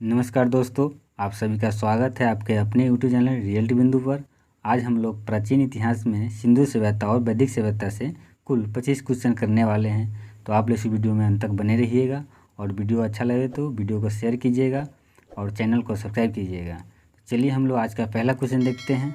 नमस्कार दोस्तों, आप सभी का स्वागत है आपके अपने यूट्यूब चैनल रियलिटी बिंदु पर। आज हम लोग प्राचीन इतिहास में सिंधु सभ्यता और वैदिक सभ्यता से कुल 25 क्वेश्चन करने वाले हैं। तो आप लोग इस वीडियो में अंत तक बने रहिएगा और वीडियो अच्छा लगे तो वीडियो को शेयर कीजिएगा और चैनल को सब्सक्राइब कीजिएगा। चलिए हम लोग आज का पहला क्वेश्चन देखते हैं।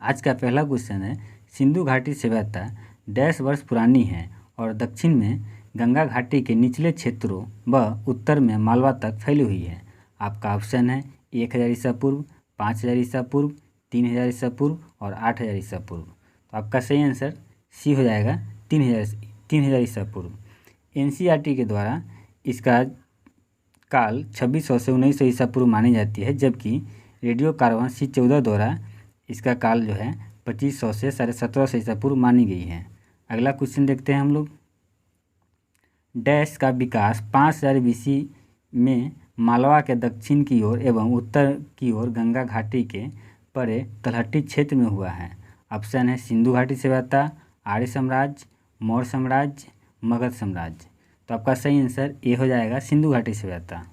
आज का पहला क्वेश्चन है, सिंधु घाटी सभ्यता डैश वर्ष पुरानी है और दक्षिण में गंगा घाटी के निचले क्षेत्रों व उत्तर में मालवा तक फैली हुई है। आपका ऑप्शन है 1000 ईसा पूर्व, 5000 ईसा पूर्व, 3000 ईसा पूर्व और 8000 ईसा पूर्व। तो आपका सही आंसर सी हो जाएगा 3000 ईसा पूर्व। एनसीईआरटी के द्वारा इसका काल 2600 से 1900 ईसा पूर्व मानी जाती है, जबकि रेडियो कार्बन C14 द्वारा इसका काल जो है 2500 से 1750 ईसा पूर्व मानी गई है। अगला क्वेश्चन देखते हैं हम लोग। डैश का विकास 5000 BC में मालवा के दक्षिण की ओर एवं उत्तर की ओर गंगा घाटी के परे तलहटी क्षेत्र में हुआ है। ऑप्शन है सिंधु घाटी सभ्यता, आर्य साम्राज्य, मौर्य साम्राज्य, मगध साम्राज्य। तो आपका सही आंसर ए हो जाएगा सिंधु घाटी सभ्यता।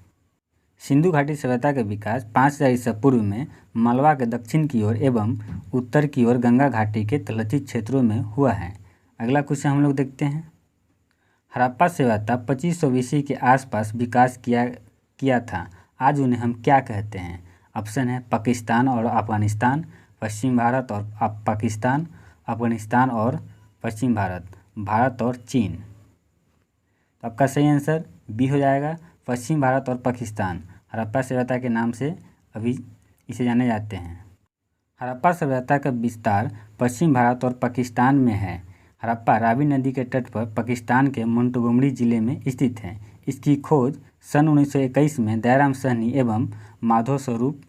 सिंधु घाटी सभ्यता का विकास 5000 ईसा पूर्व में मालवा के दक्षिण की ओर एवं उत्तर की ओर गंगा घाटी के तलहटी क्षेत्रों में हुआ है। अगला क्वेश्चन हम लोग देखते हैं। हड़प्पा सभ्यता 2500 BC के आसपास विकास किया था। आज उन्हें हम क्या कहते हैं? ऑप्शन है पाकिस्तान और अफगानिस्तान, पश्चिम भारत और पाकिस्तान, अफगानिस्तान और पश्चिम भारत, भारत और चीन। तो आपका सही आंसर बी हो जाएगा, पश्चिम भारत और पाकिस्तान। हड़प्पा सभ्यता के नाम से अभी इसे जाने जाते हैं। हड़प्पा सभ्यता का विस्तार पश्चिम भारत और पाकिस्तान में है। हड़प्पा रावी नदी के तट पर पाकिस्तान के मोंटगोमरी जिले में स्थित है। इसकी खोज सन 1921 में दयाराम सहनी एवं माधव स्वरूप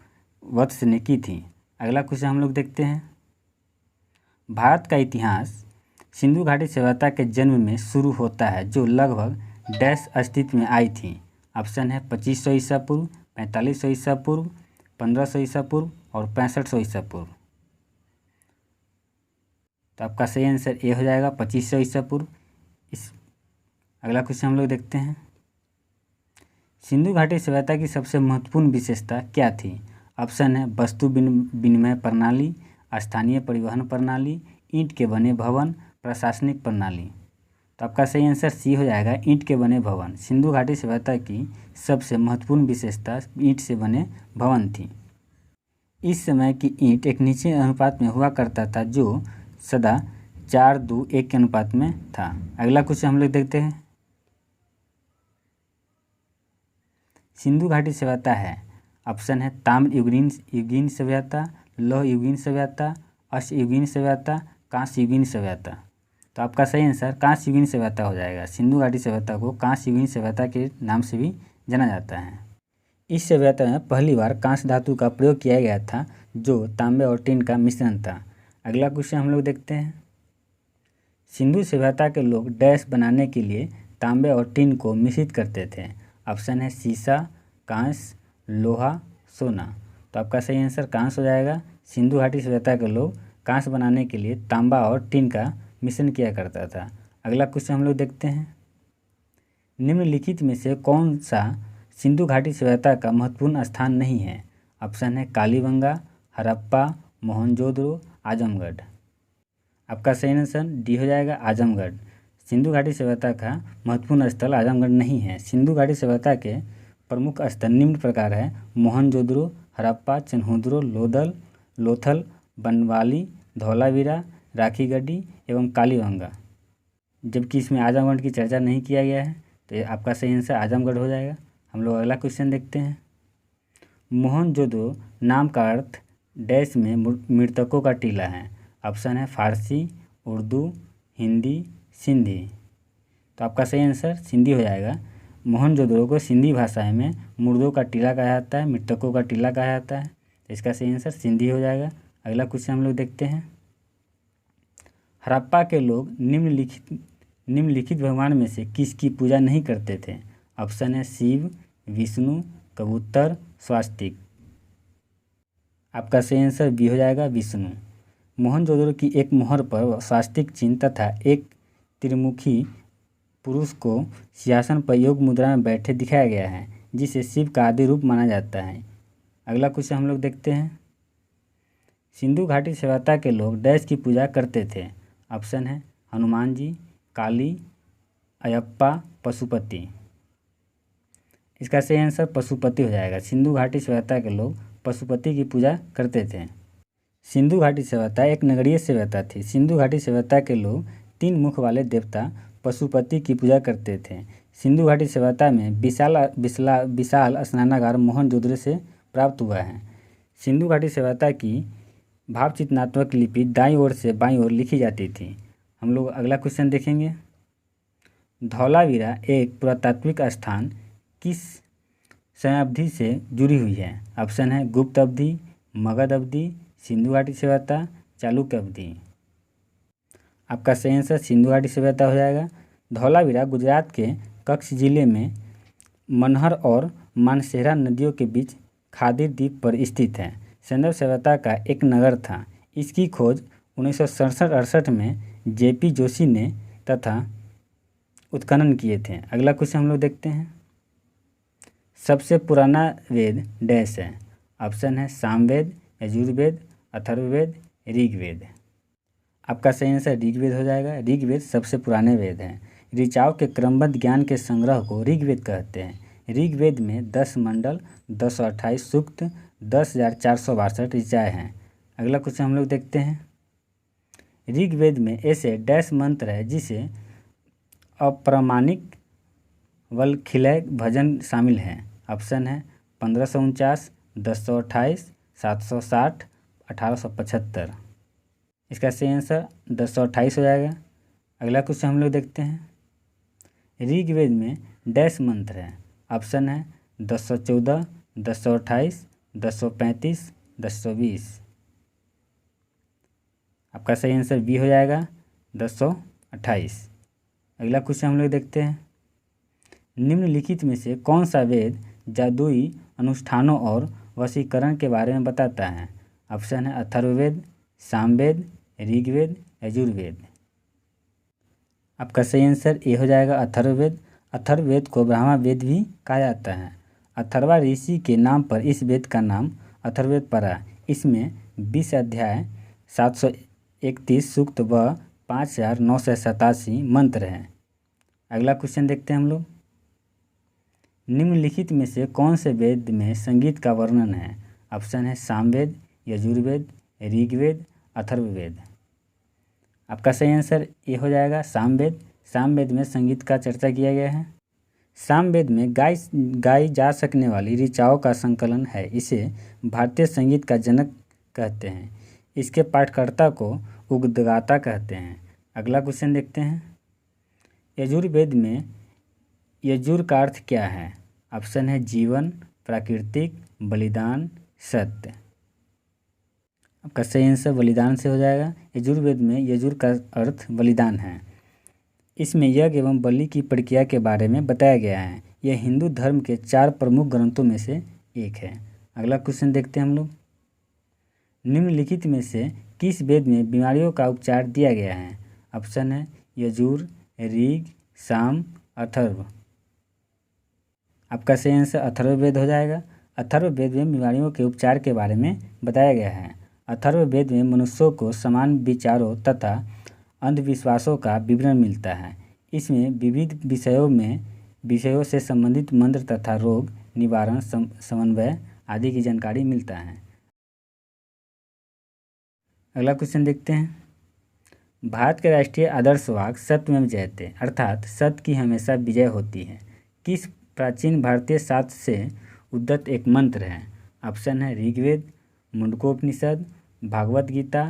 वत्स ने की थी। अगला क्वेश्चन हम लोग देखते हैं। भारत का इतिहास सिंधु घाटी सभ्यता के जन्म में शुरू होता है, जो लगभग डैश अस्तित्व में आई थी। ऑप्शन है 2500 ईसा पूर्व, 4500 ईसा पूर्व, 1500 ईसा पूर्व और 6500 ईसा पूर्व। तो आपका सही आंसर ए हो जाएगा 2500 ईसा पूर्व। अगला क्वेश्चन हम लोग देखते हैं। सिंधु घाटी सभ्यता की सबसे महत्वपूर्ण विशेषता क्या थी? ऑप्शन है वस्तु विनिमय प्रणाली, स्थानीय परिवहन प्रणाली, ईंट के बने भवन, प्रशासनिक प्रणाली। तो आपका सही आंसर सी हो जाएगा ईंट के बने भवन। सिंधु घाटी सभ्यता की सबसे महत्वपूर्ण विशेषता ईंट से बने भवन थी। इस समय की ईंट एक निश्चित अनुपात में हुआ करता था, जो सदा 4:2:1 के अनुपात में था। अगला क्वेश्चन हम लोग देखते हैं। सिंधु घाटी सभ्यता है, ऑप्शन है ताम्र युगीन सभ्यता, लौह युगीन सभ्यता, अश्व युगीन सभ्यता, कांस्य युगीन सभ्यता। तो आपका सही आंसर कांस्य युगीन सभ्यता हो जाएगा। सिंधु घाटी सभ्यता को कांस्य युगीन सभ्यता के नाम से भी जाना जाता है। इस सभ्यता में पहली बार कांस्य धातु का प्रयोग किया गया था, जो तांबे और टीन का मिश्रण था। अगला क्वेश्चन हम लोग देखते हैं। सिंधु सभ्यता के लोग डैश बनाने के लिए तांबे और टीन को मिश्रित करते थे। ऑप्शन है सीसा, कांस्य, लोहा, सोना। तो आपका सही आंसर कांस्य हो जाएगा। सिंधु घाटी सभ्यता के लोग कांस्य बनाने के लिए तांबा और टीन का मिश्रण किया करता था। अगला क्वेश्चन हम लोग देखते हैं। निम्नलिखित में से कौन सा सिंधु घाटी सभ्यता का महत्वपूर्ण स्थान नहीं है? ऑप्शन है कालीबंगा, हड़प्पा, मोहनजोदड़ो, आजमगढ़। आपका सही आंसर डी हो जाएगा आजमगढ़। सिंधु घाटी सभ्यता का महत्वपूर्ण स्थल आजमगढ़ नहीं है। सिंधु घाटी सभ्यता के प्रमुख स्थल निम्न प्रकार है: मोहनजोदड़ो, हड़प्पा, चन्हुद्रो, लोथल, बनवाली, धौलावीरा, राखीगढ़ी एवं कालीबंगा। जबकि इसमें आजमगढ़ की चर्चा नहीं किया गया है, तो आपका सही आंसर आजमगढ़ हो जाएगा। हम लोग अगला क्वेश्चन देखते हैं। मोहनजोदड़ो नाम का अर्थ डैश में मृतकों का टीला है। ऑप्शन है फारसी, उर्दू, हिंदी, सिंधी। तो आपका सही आंसर सिंधी हो जाएगा। मोहनजोदड़ो को सिंधी भाषा में मुर्दों का टीला कहा जाता है, मृतकों का टीला कहा जाता है। तो इसका सही आंसर सिंधी हो जाएगा। अगला क्वेश्चन हम लोग देखते हैं। हड़प्पा के लोग निम्नलिखित भगवान में से किसकी पूजा नहीं करते थे? ऑप्शन है शिव, विष्णु, कबूतर, स्वास्तिक। आपका सही आंसर बी हो जाएगा विष्णु। मोहनजोदड़ो की एक मोहर पर स्वास्तिक चिन्ह तथा एक त्रिमुखी पुरुष को सिंहासन पर योग मुद्रा में बैठे दिखाया गया है। जिसे शिव का आदि रूप माना जाता है। अगला क्वेश्चन हम लोग देखते हैं, सिंधु घाटी सभ्यता के लोग डैश की पूजा करते थे। ऑप्शन है हनुमान जी, काली, अयप्पा, पशुपति। इसका सही आंसर पशुपति हो जाएगा। सिंधु घाटी सभ्यता के लोग पशुपति की पूजा करते थे। सिंधु घाटी सभ्यता एक नगरीय सभ्यता थी। सिंधु घाटी सभ्यता के लोग 3 मुख वाले देवता पशुपति की पूजा करते थे। सिंधु घाटी सभ्यता में विशाल स्नानागार मोहनजोदड़ो से प्राप्त हुआ है। सिंधु घाटी सभ्यता की भावचित्रात्मक लिपि दाईं ओर से बाईं ओर लिखी जाती थी। हम लोग अगला क्वेश्चन देखेंगे, धौलावीरा एक पुरातात्विक स्थान किस समयावधि से जुड़ी हुई है। ऑप्शन है गुप्त अवधि, मगध अवधि, सिंधु घाटी सभ्यता, चालुक्य अवधि। आपका सही आंसर सिंधु घाटी सभ्यता हो जाएगा। धौलावीरा गुजरात के कच्छ जिले में मनहर और मानसेरा नदियों के बीच खादिर द्वीप पर स्थित है। सिंधु सभ्यता का एक नगर था। इसकी खोज 1967-68 में जेपी जोशी ने तथा उत्खनन किए थे। अगला क्वेश्चन हम लोग देखते हैं, सबसे पुराना वेद डैश है। ऑप्शन है सामवेद, यजुर्वेद, अथर्ववेद, ऋग्वेद। आपका सही आंसर ऋग्वेद हो जाएगा। ऋग्वेद सबसे पुराने वेद हैं। ऋचाओं के क्रमबद्ध ज्ञान के संग्रह को ऋग्वेद कहते हैं। ऋग्वेद में 10 मंडल, 228 सूक्त, 10,462 ऋचाएँ हैं। अगला क्वेश्चन हम लोग देखते हैं, ऋग्वेद में ऐसे डैश मंत्र है जिसे अप्रामाणिक वल्खिलय भजन शामिल हैं। ऑप्शन है 1549, 1028, 760, 1875। इसका सही आंसर 1028 हो जाएगा। अगला क्वेश्चन हम लोग देखते हैं, ऋग्वेद में डैश मंत्र है। ऑप्शन है 1014, 1028, 1035, 1020। आपका सही आंसर बी हो जाएगा 1028। अगला क्वेश्चन हम लोग देखते हैं, निम्नलिखित में से कौन सा वेद जादुई अनुष्ठानों और वशीकरण के बारे में बताता है। ऑप्शन है अथर्ववेद, सामवेद, ऋग्वेद, यजुर्वेद। आपका सही आंसर ए हो जाएगा अथर्ववेद। अथर्ववेद को ब्रह्मा वेद भी कहा जाता है। अथर्वा ऋषि के नाम पर इस वेद का नाम अथर्ववेद पड़ा। इसमें 20 अध्याय, 731 सूक्त व 5,987 मंत्र हैं। अगला क्वेश्चन देखते हैं हम लोग, निम्नलिखित में से कौन से वेद में संगीत का वर्णन है। ऑप्शन है सामवेद, यजुर्वेद, ऋग्वेद, अथर्ववेद। आपका सही आंसर ये हो जाएगा सामवेद। सामवेद में संगीत का चर्चा किया गया है। सामवेद में गाई जा सकने वाली ऋचाओं का संकलन है। इसे भारतीय संगीत का जनक कहते हैं। इसके पाठकर्ता को उद्गाता कहते हैं। अगला क्वेश्चन देखते हैं, यजुर्वेद में यजुर का अर्थ क्या है। ऑप्शन है जीवन, प्राकृतिक, बलिदान, सत्य। आपका सही आंसर बलिदान से हो जाएगा। यजुर्वेद में यजुर का अर्थ बलिदान है। इसमें यज्ञ एवं बलि की प्रक्रिया के बारे में बताया गया है। यह हिंदू धर्म के 4 प्रमुख ग्रंथों में से एक है। अगला क्वेश्चन देखते हैं हम लोग, निम्नलिखित में से किस वेद में बीमारियों का उपचार दिया गया है। ऑप्शन है यजुर, ऋग, साम, अथर्व। आपका सही आंसर अथर्ववेद हो जाएगा। अथर्ववेद में बीमारियों के उपचार के बारे में बताया गया है। अथर्ववेद में मनुष्यों को समान विचारों तथा अंधविश्वासों का विवरण मिलता है। इसमें विविध विषयों से संबंधित मंत्र तथा रोग निवारण, समन्वय आदि की जानकारी मिलता है। अगला क्वेश्चन देखते हैं, भारत के राष्ट्रीय आदर्श वाक्य सत्यमेव जयते अर्थात सत्य की हमेशा विजय होती है किस प्राचीन भारतीय शास्त्र से उद्धृत एक मंत्र है। ऑप्शन है ऋग्वेद, मुंडकोपनिषद, भागवत गीता,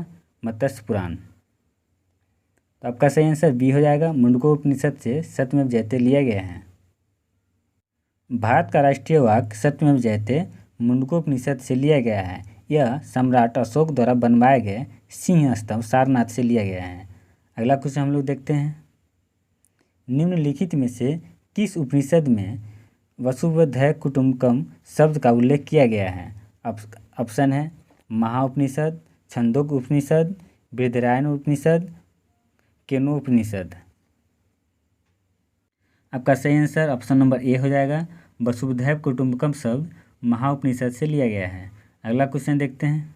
मत्स्य पुराण। तो आपका सही आंसर बी हो जाएगा। मुंडकोपनिषद से सत्यमेव जयते लिया गया है। भारत का राष्ट्रीय वाक्य सत्यमेव जयते मुंडकोपनिषद से लिया गया है। यह सम्राट अशोक द्वारा बनवाए गए सिंह स्तंभ सारनाथ से लिया गया है। अगला क्वेश्चन हम लोग देखते हैं, निम्नलिखित में से किस उपनिषद में वसुवैधय कुटुम्बकम शब्द का उल्लेख किया गया है। ऑप्शन है महाउपनिषद, छंदोग्य उपनिषद, बृहदारण्यक उपनिषद, केनोपनिषद। आपका सही आंसर ऑप्शन नंबर ए हो जाएगा। वसुधैव कुटुंबकम शब्द महाउपनिषद से लिया गया है। अगला क्वेश्चन देखते हैं।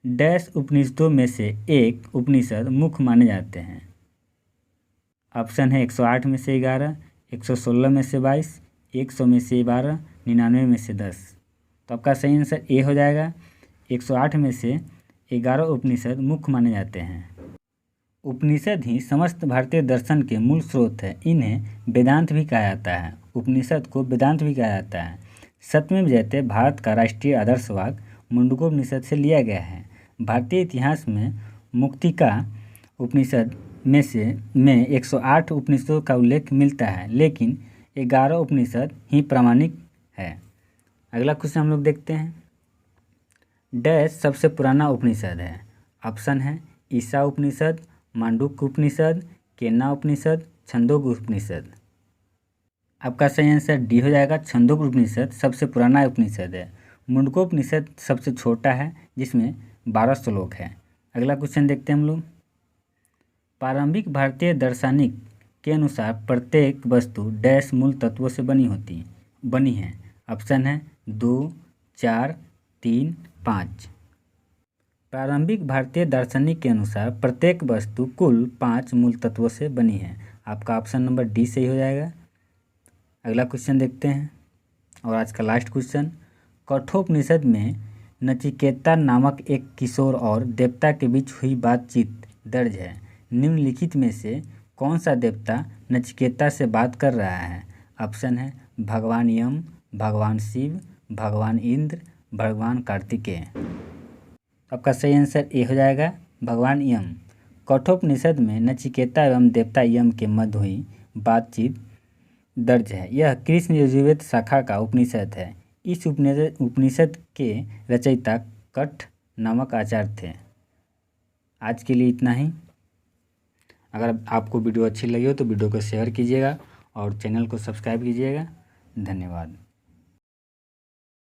डैश उपनिषदों में से एक उपनिषद मुख्य माने जाते हैं। ऑप्शन है 108 में से 11, 116 में से 22, 100 में से 12, 99 में से 10। तो आपका सही आंसर ए हो जाएगा। 108 में से 11 उपनिषद मुख्य माने जाते हैं। उपनिषद ही समस्त भारतीय दर्शन के मूल स्रोत है। इन्हें वेदांत भी कहा जाता है। उपनिषद को वेदांत भी कहा जाता है। सत्यमेव जयते भारत का राष्ट्रीय आदर्शवाद मुंडकोपनिषद से लिया गया है। भारतीय इतिहास में मुक्तिका उपनिषद में 108 उपनिषदों का उल्लेख मिलता है, लेकिन 11 उपनिषद ही प्रामाणिक है। अगला क्वेश्चन हम लोग देखते हैं। डैश सबसे पुराना उपनिषद है। ऑप्शन है ईसा उपनिषद, मांडुक्य उपनिषद, केना उपनिषद, छंदोग्य उपनिषद। आपका सही आंसर डी हो जाएगा। छंदोग्य उपनिषद सबसे पुराना उपनिषद है। मुंडकोपनिषद सबसे छोटा है, जिसमें 12 श्लोक है। अगला क्वेश्चन देखते हैं हम लोग। प्रारंभिक भारतीय दार्शनिक के अनुसार प्रत्येक वस्तु डैश मूल तत्वों से बनी है। ऑप्शन है 2, 4, 3, 5। प्रारंभिक भारतीय दार्शनिक के अनुसार प्रत्येक वस्तु कुल 5 मूल तत्वों से बनी है। आपका ऑप्शन नंबर डी सही हो जाएगा। अगला क्वेश्चन देखते हैं और आज का लास्ट क्वेश्चन। कठोपनिषद में नचिकेता नामक एक किशोर और देवता के बीच हुई बातचीत दर्ज है। निम्नलिखित में से कौन सा देवता नचिकेता से बात कर रहा है? ऑप्शन है भगवान यम, भगवान शिव, भगवान इंद्र, भगवान कार्तिकेय। आपका सही आंसर ए हो जाएगा, भगवान यम। कठोपनिषद में नचिकेता एवं देवता यम के मध्य हुई बातचीत दर्ज है। यह कृष्ण यजुर्वेद शाखा का उपनिषद है। इस उपनिषद के रचयिता कठ नामक आचार्य थे। आज के लिए इतना ही। अगर आपको वीडियो अच्छी लगी हो तो वीडियो को शेयर कीजिएगा और चैनल को सब्सक्राइब कीजिएगा। धन्यवाद।